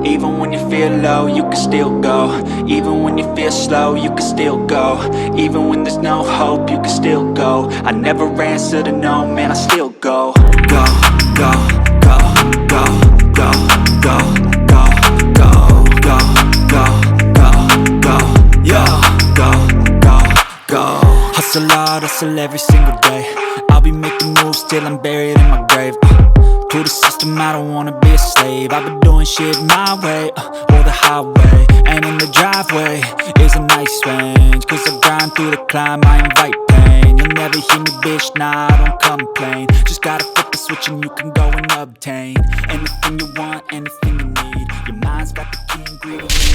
Even when you feel low, you can still go. Even when you feel slow, you can still go. Even when there's no hope, you can still go. I never answer to no, man, I still go. Go, go, go, go, go, go, go, go, go, go, go, go, yo, go, go, go. Hustle hard, hustle every single day. I'll be making moves till I'm buried in my grave. To the system, I don't wanna be a slave. I've been doing shit my way, or the highway. And in the driveway is a nice range, cause I grind through the climb, I invite pain. You'll never hear me, bitch, nah, I don't complain. Just gotta flip the switch and you can go and obtain anything you want, anything you need. Your mind's got the key ingredient.